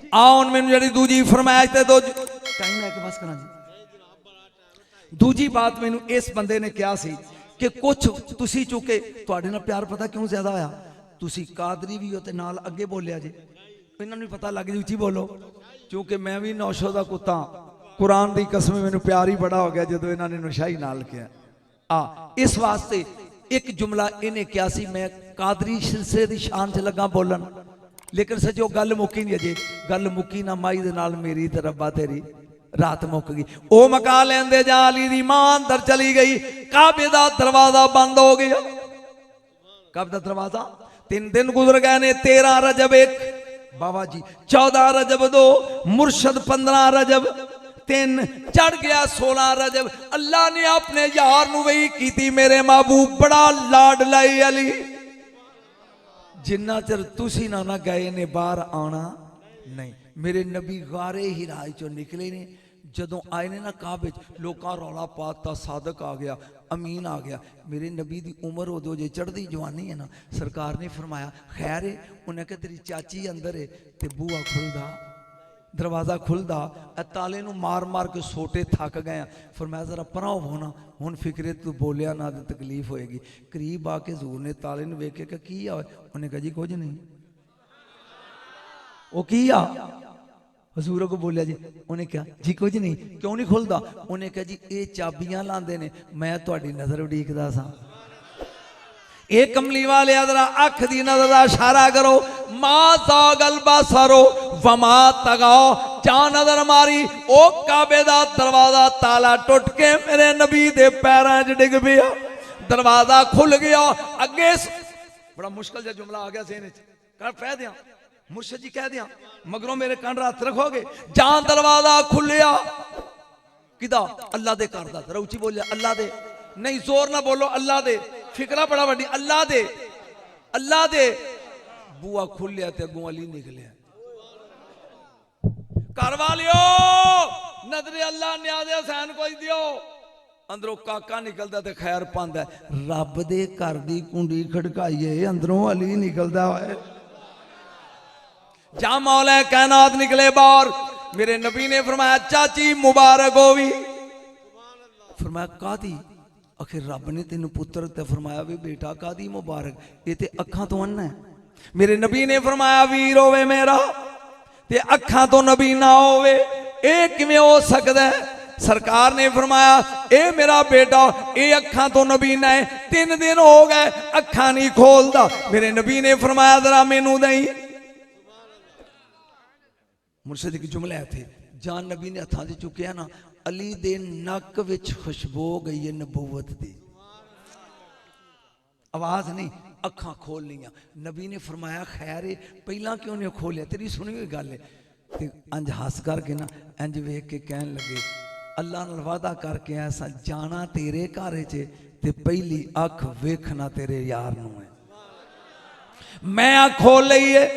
आओ मैंने जी दूजी फरमाइश ते दो टाइम है कि बस करा जी। दूजी बात मैनू इस बंदे ने कहा सी कि कुछ तुसी चुके तुहाडे नाल प्यार पता क्यों ज्यादा होया, तुसी कादरी भी हो ते नाल अगे बोलिया जे, इन्हां नूं पता लग जी उची बोलो, क्योंकि मैं भी नौशो दा कुत्ता, कुरान दी कसम मैनू प्यार ही बड़ा हो गया जदों इन्हां ने नशाही नाल किया। इस वास्ते एक जुमला इन्हें क्या सी, मैं कादरी सिलसिले दी शान च लगा बोलन, लेकिन सचो गल मुक्की नहीं अजे, गल मुक्की ना माई दे नाल मेरी ते रब्बा तेरी, रात मुक गई। ओ मका लेंदे जा अली दी मां अंदर चली गई, काबे दा दरवाजा बंद हो गया। काबे दा दरवाजा 3 दिन गुजर गए ने, 13 रजब 1 बाबा जी, 14 रजब 2 मुर्शद, 15 रजब 3 चढ़ गया 16 रजब। अल्लाह ने अपने यार नूं वही कीती, मेरे महबूब बड़ा लाड लाई अली, जिन्ना चर तुसी ना गए ने बाहर आना नहीं। मेरे नबी गारे हिरा चो निकले ने, जदों आए ने ना काबे लोकां रौला पाता, सादक आ गया, अमीन आ गया। मेरे नबी की उम्र उदों जे चढ़ती जवानी है ना, सरकार ने फरमाया खैर है, उन्हें कहा तेरी चाची अंदर है, तो बूआ खुलदा, दरवाजा खुलदा, ताले नूं मार मार के सोटे थक गए। फरमाया जरा परा हो ना, हुण फिक्रे तू बोलिया ना तो तकलीफ होएगी। करीब आके हजूर ने ताले नूं वेख के की आ, उन्हें कहा जी कुछ नहीं। वो की आ, हजूर को बोलिया जी, उन्हें कहा जी कुछ नहीं, क्यों नहीं खुलता? उन्हें कहा जी ये चाबियां लांदे ने, मैं तुहाडी नजर उड़ीकदा सा। एक कमली वाले जरा अख दी नजर का इशारा करो, मां सागल बासरो वमा तगाओ, जा नजर मारी ओ काबे दा दरवाजा ताला टुट के मेरे नबी दे पैरों च डिग पिया, दरवाजा खुल गया। अगे बड़ा मुश्किल जा जुमला आ गया सेने च, कर पै दिया मुर्शद जी कह दिया, मगरों मेरे कान रात रखोगे। जान दरवाजा खुलिया, किदा अल्लाह दे घर दा, जरा उची बोलिया अल्लाह दे, नहीं जोर ना बोलो अल्लाह दे, फिकरा बड़ा वड्डी, अल्लाह दे अल्लाह दे। बुआ खुलिया ते अगों अली निकलिया, घर वालियो नजरे अल्लाह न्याज़े हुसैन को दियो। अंदरों काका निकलदा ते खैर पांदा, रब दे घर दी कुंडी खड़काइए, अंदरों अली निकलदा है। जा मौला कायनात निकले बाहर, मेरे नबी ने फरमाया चाची मुबारक होवी। फरमाया कादी? आखिर रब ने तेन पुत्र ते फरमाया भी बेटा कादी मुबारक, ये ते अखां तो अन्ना है। मेरे नबी ने फरमाया वीर होवे मेरा ते अखां तो नबी ना होवे, ये किवें हो सकदा है? सरकार ने फरमाया ए मेरा बेटा ये अखां तो नबी ना है, 3 दिन हो गए अखां नहीं खोलदा। मेरे नबी ने फरमाया जरा मैनू दई। मुर्शद की जुमला है थे, जान नबी ने हथा च चुकिया ना, अली दे नक विच खुशबू गई है नबूवत दी, आवाज नहीं, अखां खोल लिया। नबी ने फरमाया खैर है पहला क्यों नहीं खोलिया, तेरी सुनी हुई गल है। अंज हस करके ना इंज वेख के कहन लगे, अल्लाह नाल वादा करके ऐसा जाना तेरे घर च, ते पहली अख वेखना तेरे यार नूं है। मैं अख खोल लई है।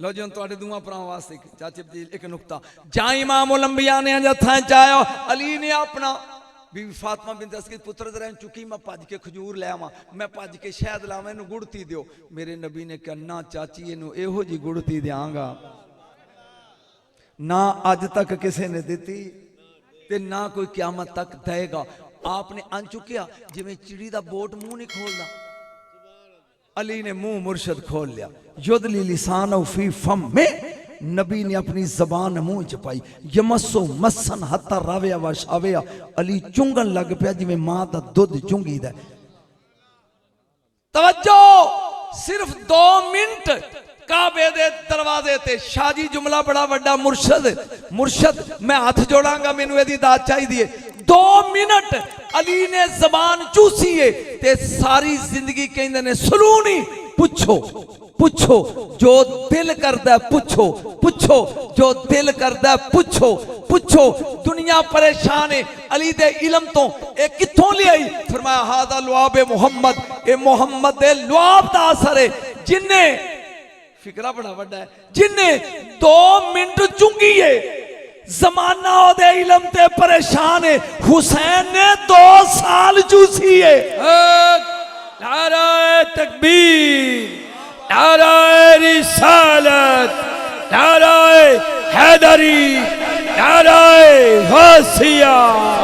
लो जी तुहाडे दूआ भरावां वास्ते चाचे जी एक नुकता, जा इमामुल अंबिया ने हथा चाया, अली ने अपना बीवी फातिमा बिनत असद पुत्र दरैन चुकी, मैं भज के खजूर ले आवां, मैं भज के शहद लावां, इनू गुड़ती दियो। मेरे नबी ने कहा ना चाची इनू इहो जी गुड़ती देंगा ना अज तक किसी ने दिती ते ना कोई क्यामत तक देगा। आपने अन चुकिया जिवें चिड़ी दा बोट मुंह नहीं खोलदा, अली ने मुंह मुर्शद खोल लिया। युदली लिसान फी फम में, नबी ने अपनी जबान मुंह च पाई, यमसो मसन हत्ता राविया व शाविया, अली चुंगन लग पिया जिवें मां दा दुध चुंगी दा। तवज्जो सिर्फ 2 मिनट काबे दे दरवाजे ते, शाजी जुमला बड़ा वड्डा, मुर्शद मैं हाथ जोड़ांगा, मैनू एदी दात चाहिए। 2 मिनट अली ने जबान चूसी है ते सारी जिंदगी कहंदे ने सलूनी, पुछो पुछो जो दिल करदा, पुछो पुछो जो दिल करदा, पुछो पुछो। दुनिया परेशान है अली दे इलम तो, ए कित्थों लियाई? फरमाया हादा लुआब मोहम्मद, ए मोहम्मद दे लुआब दा असर है। जिन्ने फिकरा बड़ा वड्डा है, जिन्ने 2 मिनट चुंगी है, जमाना ओदे इलम ते परेशान है। हुसैन ने 2 साल चूसी है। नारे तकबीर, नारे रिसालत, नाराए हैदरी, नाराए होशियार।